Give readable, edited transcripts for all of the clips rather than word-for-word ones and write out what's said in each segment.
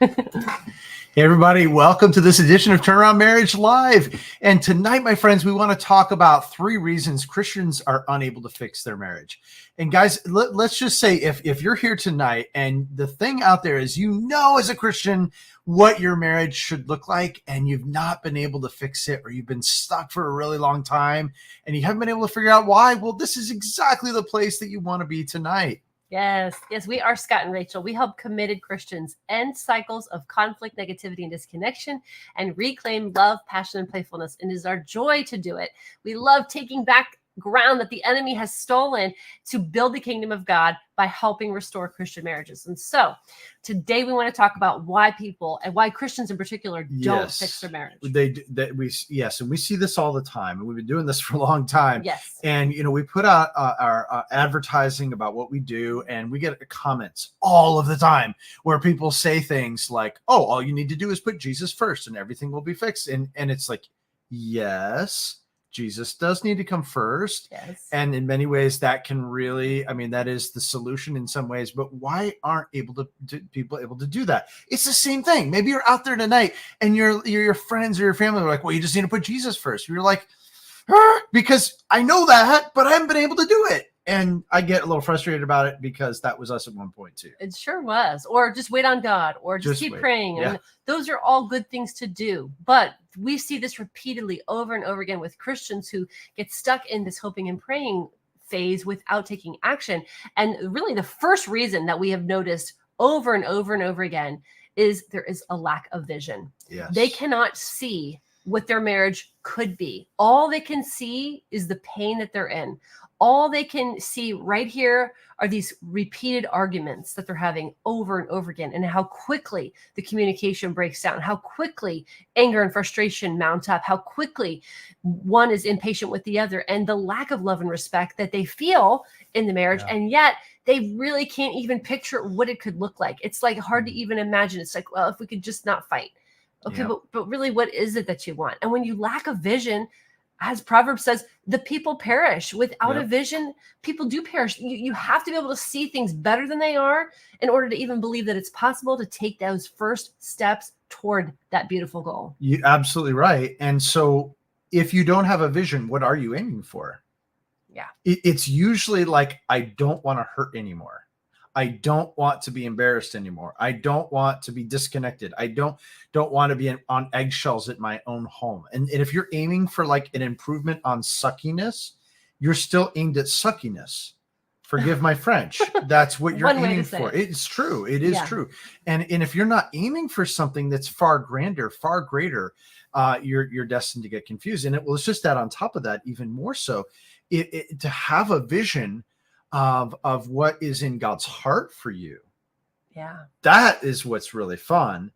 Hey, everybody, welcome to this edition of Turnaround Marriage Live. And tonight, my friends, we want to talk about 3 reasons Christians are unable to fix their marriage. And guys, let's just say if you're here tonight and the thing out there is, as a Christian, what your marriage should look like, and you've not been able to fix it, or you've been stuck for a really long time and you haven't been able to figure out why, well, this is exactly the place that you want to be tonight. Yes, we are Scott and Rachel. We help committed Christians end cycles of conflict, negativity, and disconnection and reclaim love, passion, and playfulness. And it is our joy to do it. We love taking back ground that the enemy has stolen to build the kingdom of God by helping restore Christian marriages. And so today we want to talk about why people and why Christians in particular don't fix their marriage. And we see this all the time, and we've been doing this for a long time. Yes. And we put out our advertising about what we do, and we get comments all of the time where people say things like, "Oh, all you need to do is put Jesus first, and everything will be fixed." And it's like, yes, Jesus does need to come first. Yes. And in many ways that can really, that is the solution in some ways, but why aren't people able to do that? It's the same thing. Maybe you're out there tonight and your friends or your family are like, well, you just need to put Jesus first. You're like, because I know that, but I haven't been able to do it. And I get a little frustrated about it because that was us at one point too. It sure was. Or just wait on God, or just keep praying. Yeah. And those are all good things to do. But we see this repeatedly over and over again with Christians who get stuck in this hoping and praying phase without taking action. And really the first reason that we have noticed over and over and over again is there is a lack of vision. Yes. They cannot see what their marriage could be. All they can see is the pain that they're in. All they can see right here are these repeated arguments that they're having over and over again, and how quickly the communication breaks down, how quickly anger and frustration mount up, how quickly one is impatient with the other, and the lack of love and respect that they feel in the marriage. Yeah. And yet they really can't even picture what it could look like. It's like hard to even imagine. It's like, well, if we could just not fight. Okay, Yeah. but really, what is it that you want? And when you lack a vision, as Proverbs says, the people perish. Without a vision, people do perish. You have to be able to see things better than they are in order to even believe that it's possible to take those first steps toward that beautiful goal. You're absolutely right. And so if you don't have a vision, what are you aiming for? Yeah. It's usually like, I don't want to hurt anymore. I don't want to be embarrassed anymore. I don't want to be disconnected. I don't want to be on eggshells at my own home. And if you're aiming for like an improvement on suckiness, you're still aimed at suckiness. Forgive my French. That's what you're aiming for. It's true. It is true. And if you're not aiming for something that's far grander, far greater, you're destined to get confused. And it's just that on top of that, even more so, to have a vision of what is in God's heart for you. Yeah. That is what's really fun.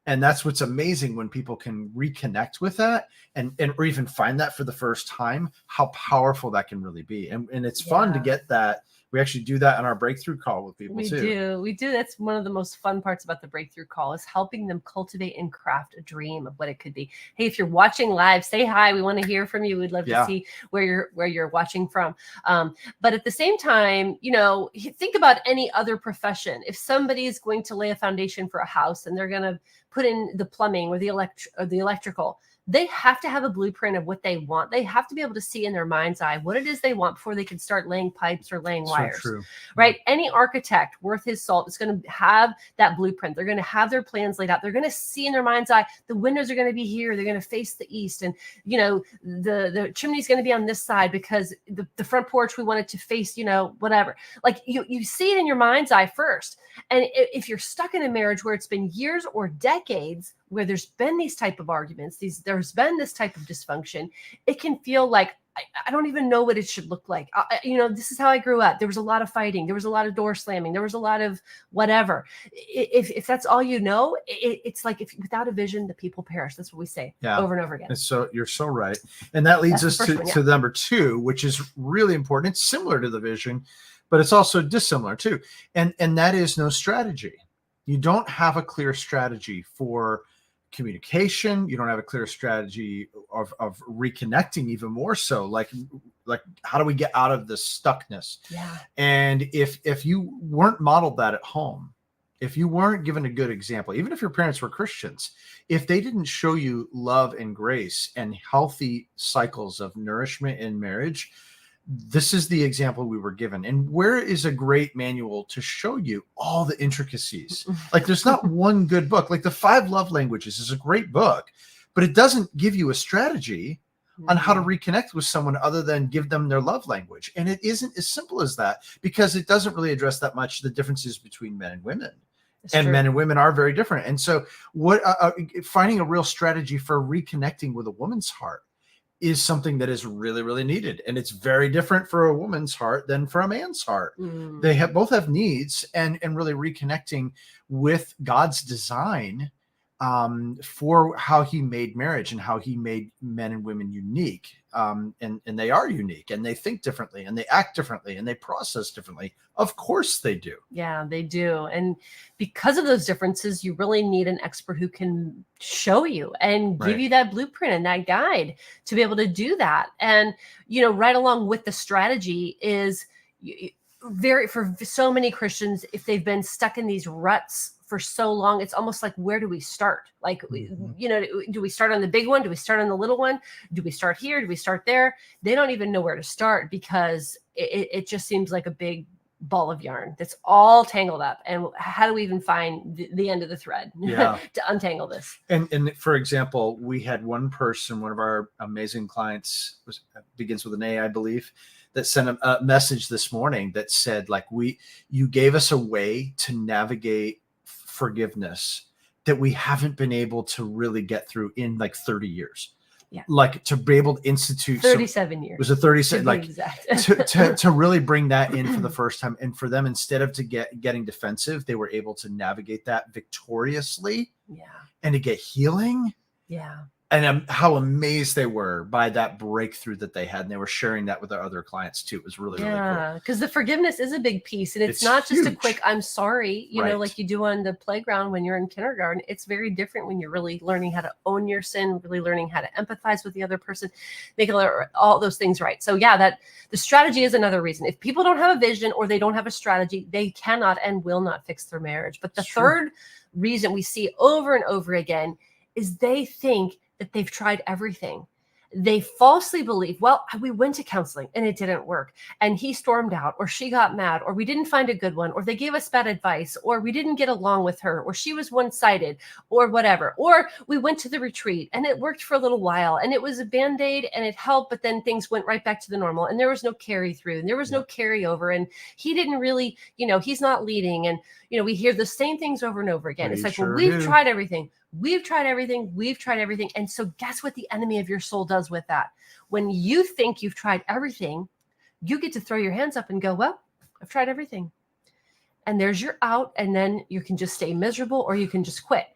And that's what's amazing when people can reconnect with that and or even find that for the first time, how powerful that can really be. And it's fun to get that. We actually do that on our breakthrough call with people too. We do. That's one of the most fun parts about the breakthrough call, is helping them cultivate and craft a dream of what it could be. Hey, if you're watching live, say hi. We want to hear from you. We'd love to see where you're watching from. But at the same time, think about any other profession. If somebody is going to lay a foundation for a house and they're going to put in the plumbing or the electrical, they have to have a blueprint of what they want. They have to be able to see in their mind's eye what it is they want before they can start laying pipes or laying wires. True. Right? Any architect worth his salt is going to have that blueprint. They're going to have their plans laid out. They're going to see in their mind's eye, the windows are going to be here. They're going to face the east. And, the chimney's going to be on this side because the front porch, we want it to face, whatever. Like you see it in your mind's eye first. And if you're stuck in a marriage where it's been years or decades, where there's been these type of arguments, there's been this type of dysfunction, it can feel like, I don't even know what it should look like. This is how I grew up. There was a lot of fighting. There was a lot of door slamming. There was a lot of whatever. If that's all it's like, if without a vision, the people perish. That's what we say over and over again. And so you're so right. And that leads us to number 2, which is really important. It's similar to the vision, but it's also dissimilar too. And that is no strategy. You don't have a clear strategy for communication. You don't have a clear strategy of reconnecting, even more so. Like how do we get out of this stuckness? Yeah. And if you weren't modeled that at home, if you weren't given a good example, even if your parents were Christians, if they didn't show you love and grace and healthy cycles of nourishment in marriage, this is the example we were given. And where is a great manual to show you all the intricacies? Like, there's not one good book. Like, the 5 Love Languages is a great book, but it doesn't give you a strategy on how to reconnect with someone other than give them their love language. And it isn't as simple as that, because it doesn't really address that much the differences between men and women. Men and women are very different. And so what finding a real strategy for reconnecting with a woman's heart is something that is really, really needed. And it's very different for a woman's heart than for a man's heart. They both have needs, and really reconnecting with God's design for how he made marriage and how he made men and women unique. And they are unique, and they think differently, and they act differently, and they process differently. Of course they do. Yeah, they do. And because of those differences, you really need an expert who can show you and give you that blueprint and that guide to be able to do that. And, right along with the strategy is for so many Christians, if they've been stuck in these ruts for so long, it's almost like, where do we start? Like, do we start on the big one? Do we start on the little one? Do we start here? Do we start there? They don't even know where to start, because it just seems like a big ball of yarn that's all tangled up. And how do we even find the end of the thread to untangle this? And for example, we had one person, one of our amazing clients, begins with an A, I believe, that sent a message this morning that said, like, you gave us a way to navigate forgiveness that we haven't been able to really get through in like 30 years. Yeah. Like, to be able to institute 37 years. Was it 37? Like, to really bring that in for the first time. And for them, instead of getting defensive, they were able to navigate that victoriously. Yeah. And to get healing. Yeah. And how amazed they were by that breakthrough that they had. And they were sharing that with their other clients too. It was really, really cool. Because the forgiveness is a big piece. And it's not just a quick, I'm sorry, like you do on the playground when you're in kindergarten. It's very different when you're really learning how to own your sin, really learning how to empathize with the other person, make all those things right. So that the strategy is another reason. If people don't have a vision or they don't have a strategy, they cannot and will not fix their marriage. But the third reason we see over and over again is they think that they've tried everything. They falsely believe, well, we went to counseling and it didn't work, and he stormed out, or she got mad, or we didn't find a good one, or they gave us bad advice, or we didn't get along with her, or she was one-sided, or whatever. Or we went to the retreat and it worked for a little while and it was a band-aid and it helped, but then things went right back to the normal, and there was no carry through and there was no carryover, and he didn't really, he's not leading. And, we hear the same things over and over again. It's like, well, we've tried everything. We've tried everything. We've tried everything. And so guess what the enemy of your soul does with that? When you think you've tried everything, you get to throw your hands up and go, well, I've tried everything. And there's your out. And then you can just stay miserable, or you can just quit.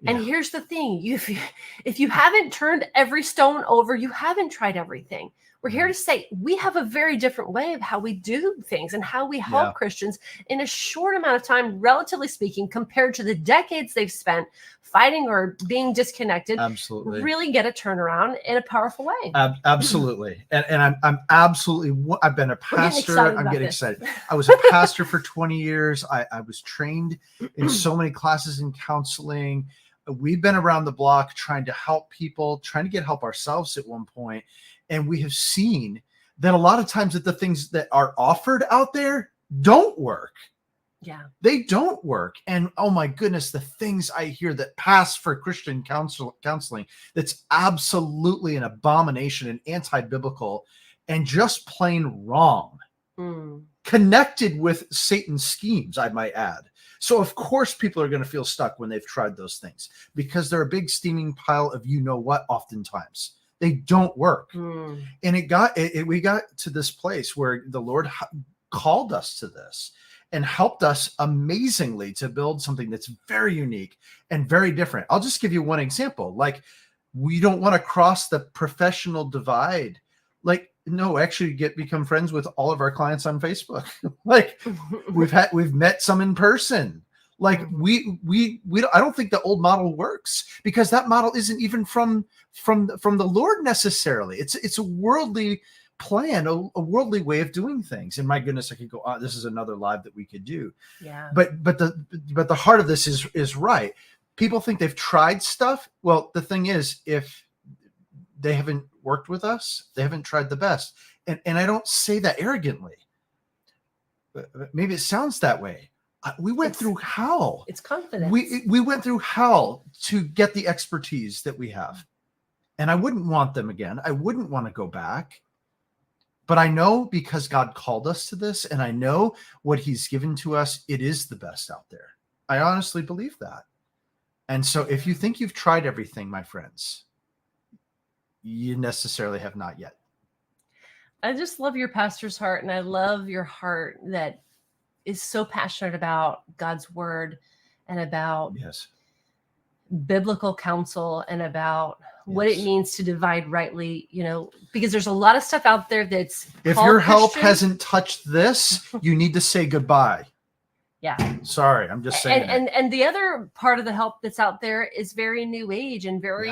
Yeah. And here's the thing. If you haven't turned every stone over, you haven't tried everything. We're here to say we have a very different way of how we do things and how we help Christians in a short amount of time, relatively speaking, compared to the decades they've spent fighting or being disconnected. Absolutely. Really get a turnaround in a powerful way. Absolutely. And I'm absolutely, I've been a pastor. I'm getting excited. I was a pastor for 20 years. I was trained in so many classes in counseling. We've been around the block trying to help people, trying to get help ourselves at one point. And we have seen that a lot of times that the things that are offered out there don't work. Yeah. They don't work. And oh my goodness, the things I hear that pass for Christian counseling, that's absolutely an abomination and anti-biblical and just plain wrong. Connected with Satan's schemes, I might add. So of course people are going to feel stuck when they've tried those things, because they're a big steaming pile of what oftentimes. They don't work. And we got to this place where the Lord called us to this and helped us amazingly to build something that's very unique and very different. I'll just give you one example. Like, we don't want to cross the professional divide. Like, no, actually become friends with all of our clients on Facebook. Like, we've met some in person. Like, I don't think the old model works, because that model isn't even from the Lord necessarily. It's a worldly plan, a worldly way of doing things. And my goodness, I could go on. This is another live that we could do. Yeah. But the heart of this is right. People think they've tried stuff. Well, the thing is, if they haven't worked with us, they haven't tried the best. And I don't say that arrogantly. Maybe it sounds that way. We went through hell. It's confidence. We went through hell to get the expertise that we have. And I wouldn't want them again. I wouldn't want to go back. But I know, because God called us to this, and I know what he's given to us, it is the best out there. I honestly believe that. And so if you think you've tried everything, my friends, you necessarily have not yet. I just love your pastor's heart, and I love your heart that is so passionate about God's word and about biblical counsel and about what it means to divide rightly, because there's a lot of stuff out there that's if your help hasn't touched this, you need to say goodbye. Yeah. Sorry, I'm just saying. And the other part of the help that's out there is very new age and very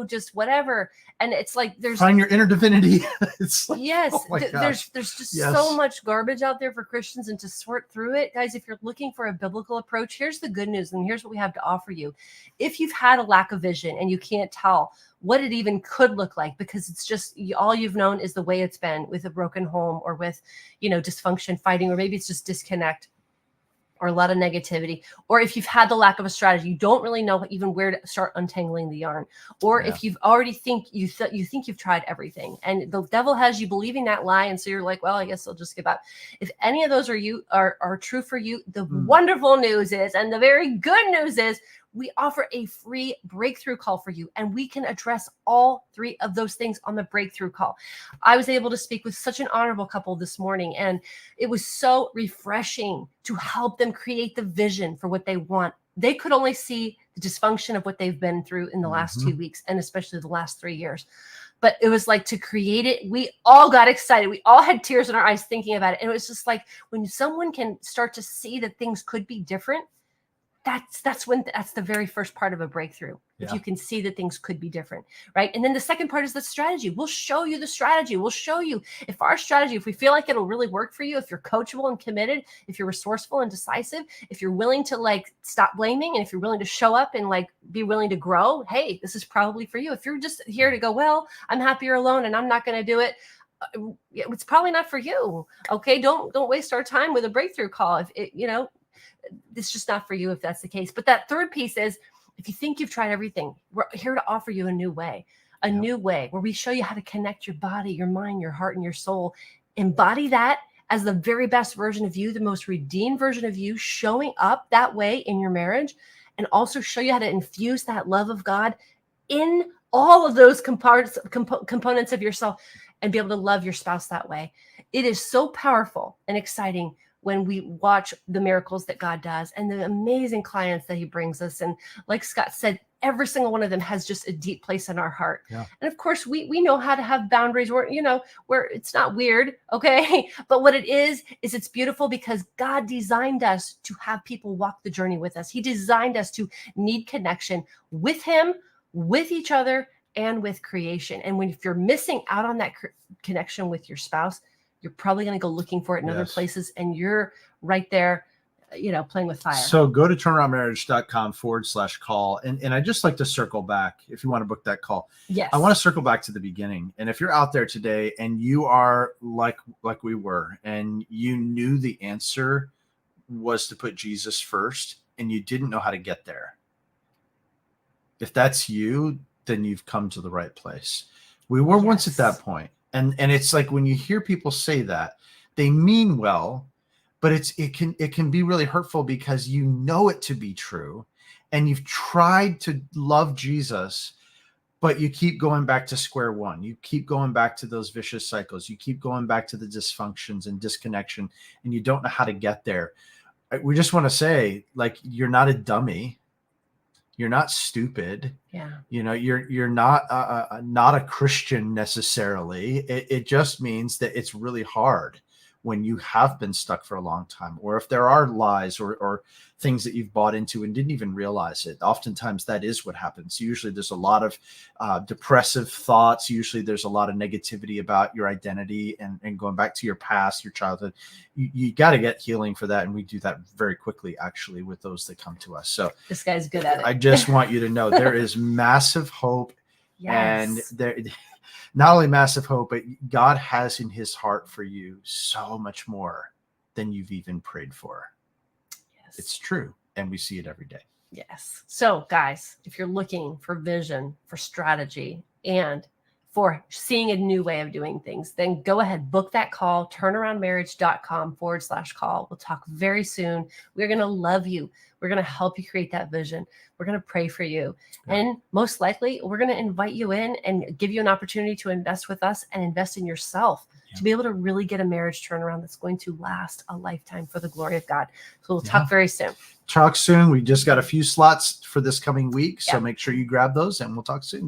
just whatever. And it's like find your inner divinity. It's like, there's just so much garbage out there for Christians, and to sort through it, guys, if you're looking for a biblical approach, here's the good news, and here's what we have to offer you. If you've had a lack of vision and you can't tell what it even could look like, because it's just all you've known is the way it's been with a broken home or with, dysfunction, fighting, or maybe it's just disconnect, or a lot of negativity, or if you've had the lack of a strategy, you don't really know even where to start untangling the yarn, or if you've already think you've tried everything, and the devil has you believing that lie, and so you're like, well, I guess I'll just give up. If any of those are true for you, the wonderful news is, and the very good news is, we offer a free breakthrough call for you, and we can address all three of those things on the breakthrough call. I was able to speak with such an honorable couple this morning, and it was so refreshing to help them create the vision for what they want. They could only see the dysfunction of what they've been through in the last 2 weeks, and especially the last 3 years. But it was like, to create it, we all got excited. We all had tears in our eyes thinking about it. And it was just like, when someone can start to see that things could be different, that's the very first part of a breakthrough. If you can see that things could be different, right? And then the second part is the strategy. We'll show you the strategy. We'll show you if we feel like it'll really work for you, if you're coachable and committed, if you're resourceful and decisive, if you're willing to stop blaming, and if you're willing to show up and be willing to grow, hey, this is probably for you. If you're just here to go, well, I'm happier alone and I'm not going to do it, it's probably not for you. Okay. Don't waste our time with a breakthrough call. If it, it's just not for you if that's the case. But that third piece is, if you think you've tried everything, we're here to offer you a new way where we show you how to connect your body, your mind, your heart, and your soul. Embody that as the very best version of you, the most redeemed version of you, showing up that way in your marriage, and also show you how to infuse that love of God in all of those components of yourself, and be able to love your spouse that way. It is so powerful and exciting when we watch the miracles that God does and the amazing clients that he brings us. And like Scott said, every single one of them has just a deep place in our heart. Yeah. And of course, we know how to have boundaries where it's not weird, okay? But what it is it's beautiful, because God designed us to have people walk the journey with us. He designed us to need connection with him, with each other, and with creation. And if you're missing out on that connection with your spouse, you're probably going to go looking for it in other places, and you're right there, playing with fire. So go to turnaroundmarriage.com/call. And I'd just like to circle back, if you want to book that call. Yes. I want to circle back to the beginning. And if you're out there today and you are like we were, and you knew the answer was to put Jesus first, and you didn't know how to get there, if that's you, then you've come to the right place. We were once at that point. And it's like, when you hear people say that, they mean well, but it can be really hurtful, because you know it to be true, and you've tried to love Jesus, but you keep going back to square one. You keep going back to those vicious cycles. You keep going back to the dysfunctions and disconnection, and you don't know how to get there. We just want to say, you're not a dummy. You're not stupid. Yeah. You're not a Christian necessarily. It just means that it's really hard. when you have been stuck for a long time, or if there are lies or things that you've bought into and didn't even realize it. Oftentimes that is what happens. Usually there's a lot of depressive thoughts. Usually there's a lot of negativity about your identity and going back to your past, your childhood. You got to get healing for that. And we do that very quickly, actually, with those that come to us. So This guy's good at it. I just want you to know there is massive hope. And Yes. there, not only massive hope, but God has in his heart for you so much more than you've even prayed for. Yes. It's true. And we see it every day. Yes. So, guys, if you're looking for vision, for strategy, and for seeing a new way of doing things, then go ahead, book that call, turnaroundmarriage.com/call. We'll talk very soon. We're going to love you. We're going to help you create that vision. We're going to pray for you. Yeah. And most likely, we're going to invite you in and give you an opportunity to invest with us and invest in yourself to be able to really get a marriage turnaround that's going to last a lifetime for the glory of God. So we'll talk very soon. Talk soon. We just got a few slots for this coming week. So Yeah. make sure you grab those and we'll talk soon.